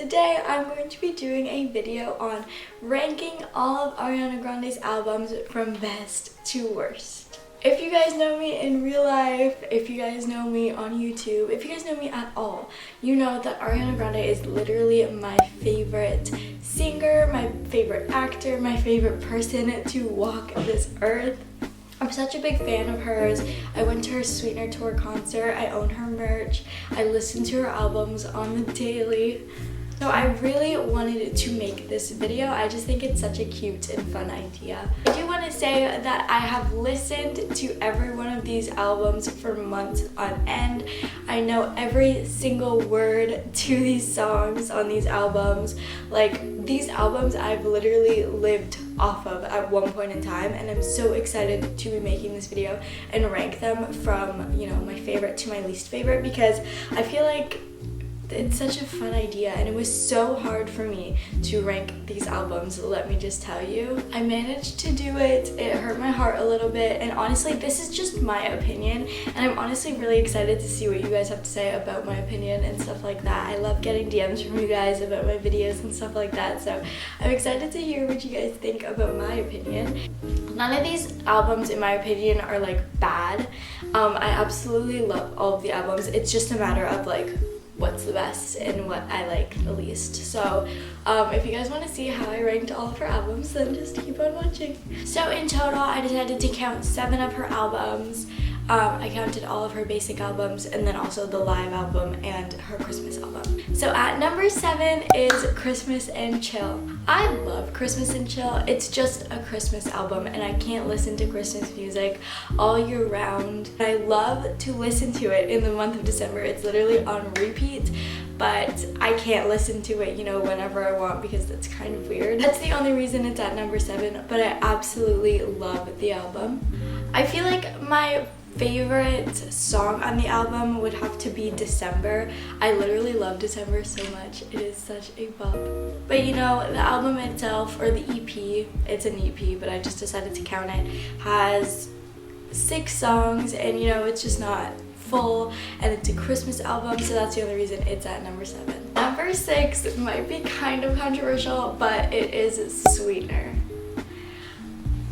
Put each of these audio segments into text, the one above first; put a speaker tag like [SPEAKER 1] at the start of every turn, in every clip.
[SPEAKER 1] today I'm going to be doing a video on ranking all of Ariana Grande's albums from best to worst. If you guys know me in real life, if you guys know me on YouTube, if you guys know me at all, you know that Ariana Grande is literally my favorite singer, my favorite actor, my favorite person to walk this earth. I'm such a big fan of hers. I went to her Sweetener tour concert, I own her merch, I listen to her albums on the daily. So I really wanted to make this video. I just think it's such a cute and fun idea. I do want to say that I have listened to every one of these albums for months on end. I know every single word to these songs on these albums. Like, these albums I've literally lived off of at one point in time, and I'm so excited to be making this video and rank them from, you know, my favorite to my least favorite, because I feel like it's such a fun idea and it was so hard for me to rank these albums, let me just tell you. I managed to do it. It hurt my heart a little bit, and honestly this is just my opinion, and I'm honestly really excited to see what you guys have to say about my opinion and stuff like that. I love getting DMs from you guys about my videos and stuff like that, so I'm excited to hear what you guys think about my opinion. None of these albums in my opinion are like bad. I absolutely love all of the albums. It's just a matter of like what's the best and what I like the least. So if you guys want to see how I ranked all of her albums, then just keep on watching. So in total, I decided to count 7 of her albums. I counted all of her basic albums and then also the live album and her Christmas album. So at number 7 is Christmas and Chill. I love Christmas and Chill. It's just a Christmas album and I can't listen to Christmas music all year round. I love to listen to it in the month of December. It's literally on repeat, but I can't listen to it, you know, whenever I want, because that's kind of weird. That's the only reason it's at number 7, but I absolutely love the album. I feel like my favorite song on the album would have to be December. I literally love December so much. It is such a bop. But you know, the album itself, or the EP, it's an EP, but I just decided to count it, has 6 songs, and you know, it's just not full, and it's a Christmas album, so that's the only reason it's at number 7. Number 6 might be kind of controversial, but it is Sweetener.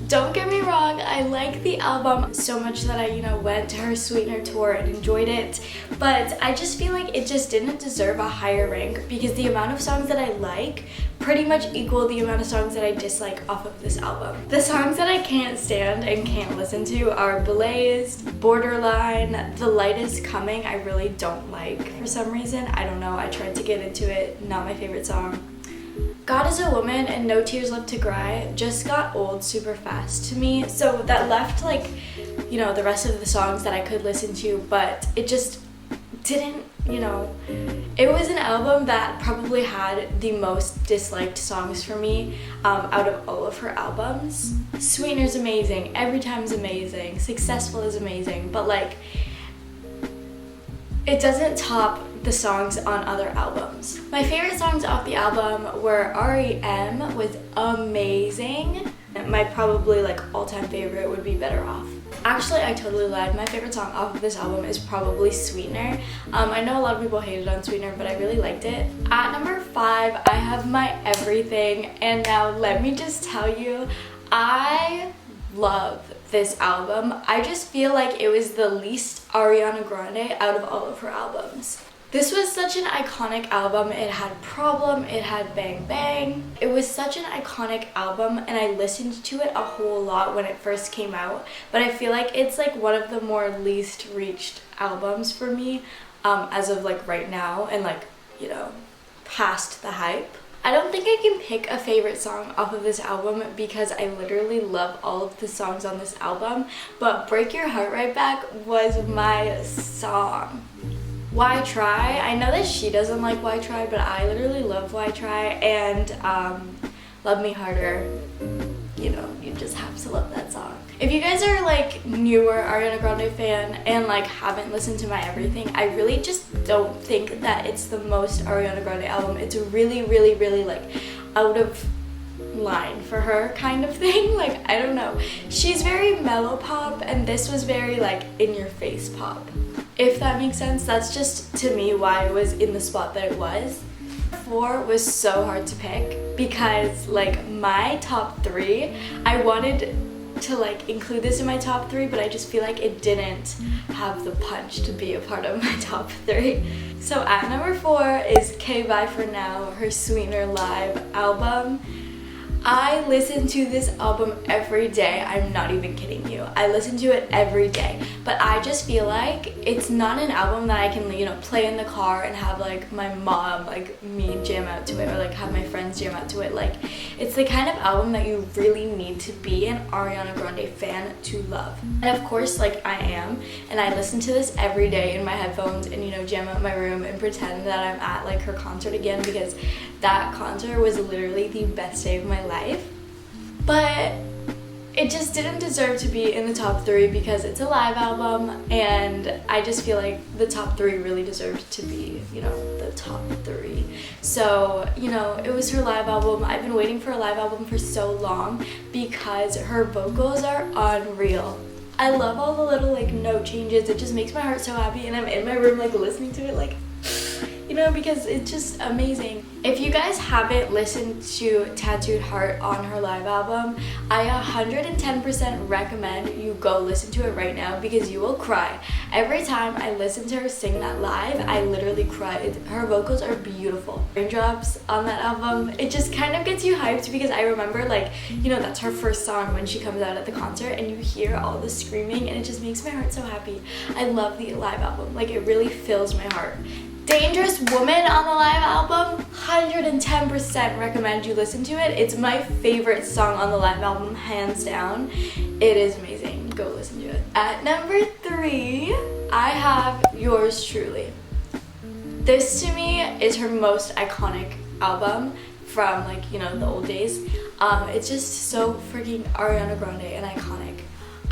[SPEAKER 1] Don't get me wrong, I like the album so much that I, you know, went to her Sweetener tour and enjoyed it, but I just feel like it just didn't deserve a higher rank, because the amount of songs that I like pretty much equal the amount of songs that I dislike off of this album. The songs that I can't stand and can't listen to are Blazed, Borderline, The Light Is Coming I really don't like for some reason. I don't know, I tried to get into it, not my favorite song. God Is a Woman and No Tears Left to Cry just got old super fast to me, so that left, like, you know, the rest of the songs that I could listen to, but it just didn't, you know, it was an album that probably had the most disliked songs for me out of all of her albums. Sweetener's amazing, Every Time's amazing, Successful is amazing, but like, it doesn't top the songs on other albums. My favorite songs off the album were R.E.M. with Amazing. My probably like all-time favorite would be Better Off. Actually, I totally lied. My favorite song off of this album is probably Sweetener. I know a lot of people hated on Sweetener, but I really liked it. At number 5, I have My Everything, and now let me just tell you, I love this album. I just feel like it was the least Ariana Grande out of all of her albums. This was such an iconic album. It had Problem, it had Bang Bang. It was such an iconic album, and I listened to it a whole lot when it first came out, but I feel like it's like one of the more least reached albums for me as of like right now, and like, you know, past the hype. I don't think I can pick a favorite song off of this album because I literally love all of the songs on this album, but Break Your Heart Right Back was my song. Why Try? I know that she doesn't like Why Try, but I literally love Why Try, and Love Me Harder. You know, you just have to love that song. If you guys are like newer Ariana Grande fan and like haven't listened to My Everything, I really just don't think that it's the most Ariana Grande album. It's a really like out of line for her kind of thing. Like, I don't know. She's very mellow pop, and this was very like in your face pop. If that makes sense. That's just to me why it was in the spot that it was. 4 was so hard to pick because like my top 3, I wanted to like include this in my top 3, but I just feel like it didn't have the punch to be a part of my top 3. So at number 4 is K Bye For Now, her Sweetener live album. I listen to this album every day. I'm not even kidding you. I listen to it every day. But I just feel like it's not an album that I can, you know, play in the car and have like my mom, like me jam out to it, or like have my friends jam out to it. Like, it's the kind of album that you really need to be an Ariana Grande fan to love. And of course, like I am, and I listen to this every day in my headphones and, you know, jam out in my room and pretend that I'm at like her concert again, because that concert was literally the best day of my life. But it just didn't deserve to be in the top 3 because it's a live album, and I just feel like the top 3 really deserved to be, you know, the top 3. So, you know, it was her live album. I've been waiting for a live album for so long because her vocals are unreal. I love all the little like note changes. It just makes my heart so happy, and I'm in my room like listening to it like, you know, because it's just amazing. If you guys haven't listened to Tattooed Heart on her live album, I 110% recommend you go listen to it right now because you will cry. Every time I listen to her sing that live, I literally cry. Her vocals are beautiful. Raindrops on that album, it just kind of gets you hyped because I remember, like, you know, that's her first song when she comes out at the concert and you hear all the screaming and it just makes my heart so happy. I love the live album. Like, it really fills my heart. Dangerous Woman on the live album, 110% recommend you listen to it. It's my favorite song on the live album, hands down. It is amazing. Go listen to it. At number 3, I have Yours Truly. This to me is her most iconic album from, like, you know, the old days. It's just so freaking Ariana Grande and iconic.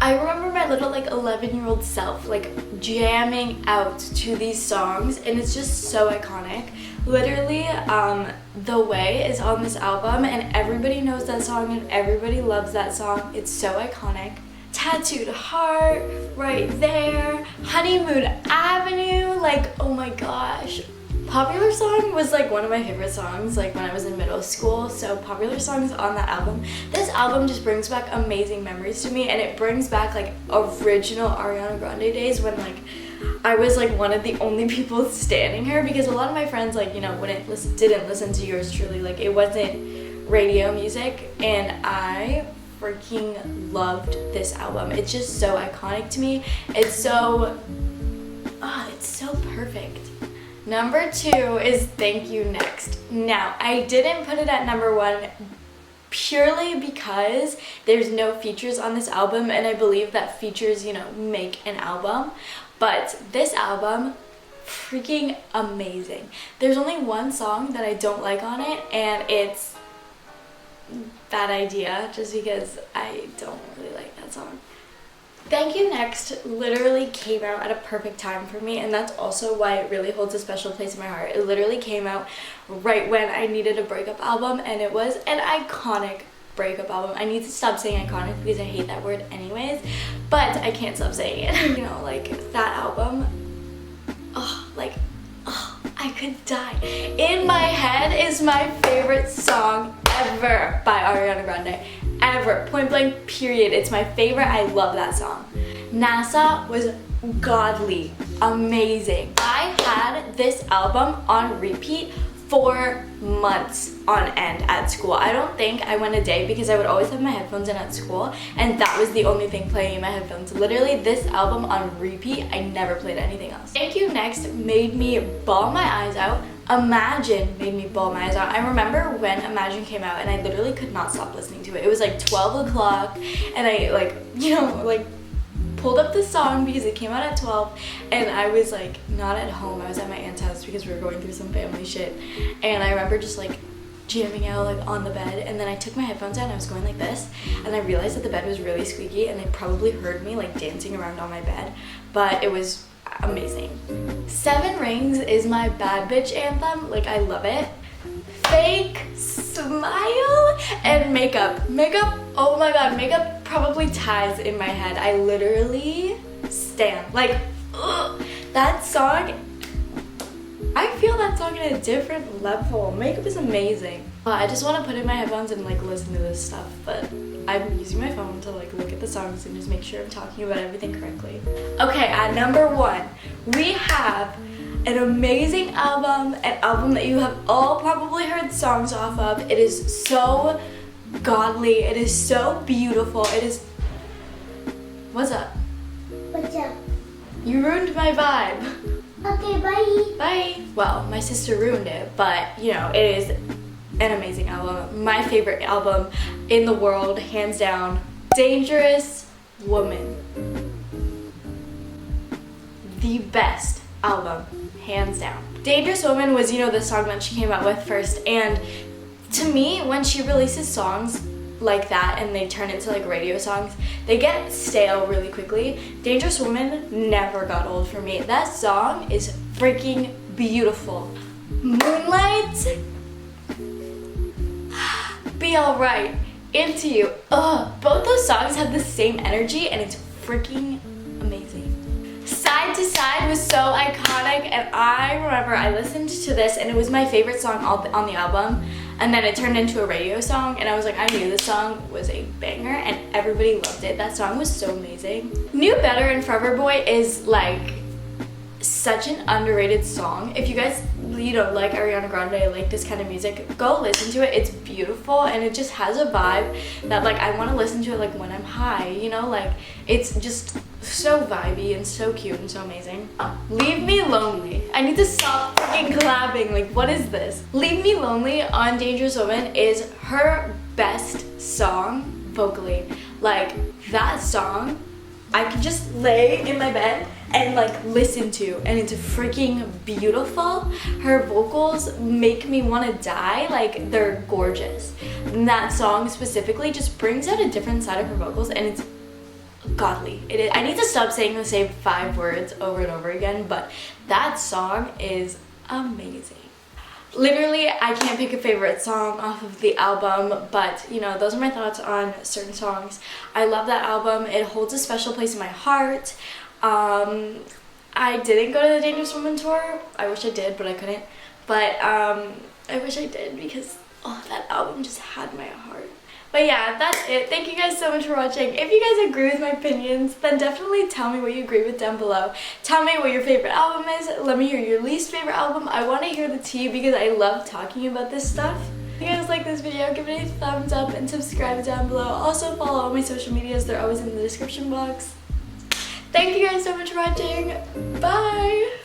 [SPEAKER 1] I remember my little like 11-year-old self like jamming out to these songs, and it's just so iconic. Literally, The Way is on this album and everybody knows that song and everybody loves that song. It's so iconic. Tattooed Heart, right there. Honeymoon Avenue, like, oh my gosh. Popular Song was like one of my favorite songs like when I was in middle school, so Popular Song is on that album. This album just brings back amazing memories to me, and it brings back like original Ariana Grande days when like I was like one of the only people standing her, because a lot of my friends, like, you know, didn't listen to Yours Truly, like it wasn't radio music, and I freaking loved this album. It's just so iconic to me. It's so perfect. Number 2 is Thank You Next. Now, I didn't put it at number 1 purely because there's no features on this album, and I believe that features, you know, make an album. But this album, freaking amazing. There's only one song that I don't like on it, and it's Bad Idea, just because I don't really like that song. Thank You Next literally came out at a perfect time for me, and that's also why it really holds a special place in my heart. It literally came out right when I needed a breakup album, and it was an iconic breakup album. I need to stop saying iconic because I hate that word anyways, but I can't stop saying it. You know, like, that album, I could die. In My Head is my favorite song ever by Ariana Grande. Ever. Point blank, period. It's my favorite. I love that song. NASA was godly. Amazing. I had this album on repeat for months on end at school. I don't think I went a day because I would always have my headphones in at school, and that was the only thing playing in my headphones. Literally, this album on repeat. I never played anything else. Thank You Next made me bawl my eyes out. Imagine made me bawl my eyes out. I remember when Imagine came out and I literally could not stop listening to it. It was like 12 o'clock and I like, you know, like pulled up the song because it came out at 12, and I was like not at home. I was at my aunt's house because we were going through some family shit, and I remember just like jamming out like on the bed, and then I took my headphones out and I was going like this, and I realized that the bed was really squeaky and they probably heard me like dancing around on my bed, but it was amazing. 7 Rings is my bad bitch anthem. Like, I love it. Fake Smile and Makeup. Oh my god, Makeup probably ties in my head. I literally stand. Like, ugh, that song, I feel feel that song at a different level. Makeup is amazing. I just want to put in my headphones and like listen to this stuff, but I'm using my phone to like look at the songs and just make sure I'm talking about everything correctly. Okay, at number 1, we have an amazing album, an album that you have all probably heard songs off of. It is so godly, it is so beautiful, it is... What's up?
[SPEAKER 2] What's up?
[SPEAKER 1] You ruined my vibe.
[SPEAKER 2] Okay, bye.
[SPEAKER 1] Bye. Well, my sister ruined it, but you know, it is an amazing album. My favorite album in the world, hands down. Dangerous Woman. The best album, hands down. Dangerous Woman was, you know, the song that she came out with first, and to me, when she releases songs like that and they turn into like radio songs, they get stale really quickly. Dangerous Woman never got old for me. That song is freaking beautiful. Moonlight, Be Alright, Into You. Ugh, both those songs have the same energy and it's freaking amazing. Side to Side was so iconic, and I remember I listened to this and it was my favorite song on the album, and then it turned into a radio song and I was like, I knew this song was a banger and everybody loved it. That song was so amazing. New Better and Forever Boy is like such an underrated song. If you guys, you know, like Ariana Grande, like this kind of music, go listen to it. It's beautiful and it just has a vibe that like I want to listen to it like when I'm high, you know, like it's just so vibey and so cute and so amazing. Leave Me Lonely. I need to stop freaking collabing. Like, what is this? Leave Me Lonely on Dangerous Woman is her best song vocally. Like, that song, I could just lay in my bed and like listen to, and it's freaking beautiful. Her vocals make me want to die. Like, they're gorgeous. And that song specifically just brings out a different side of her vocals, and it's godly. It is. I need to stop saying the same 5 words over and over again, but that song is amazing. Literally, I can't pick a favorite song off of the album, but you know, those are my thoughts on certain songs. I love that album. It holds a special place in my heart. I didn't go to the Dangerous Woman tour. I wish I did, but I couldn't. But I wish I did, because that album just had my heart. But yeah, that's it. Thank you guys so much for watching. If you guys agree with my opinions, then definitely tell me what you agree with down below. Tell me what your favorite album is. Let me hear your least favorite album. I want to hear the tea because I love talking about this stuff. If you guys like this video, give it a thumbs up and subscribe down below. Also follow all my social medias. They're always in the description box. Thank you guys so much for watching. Bye!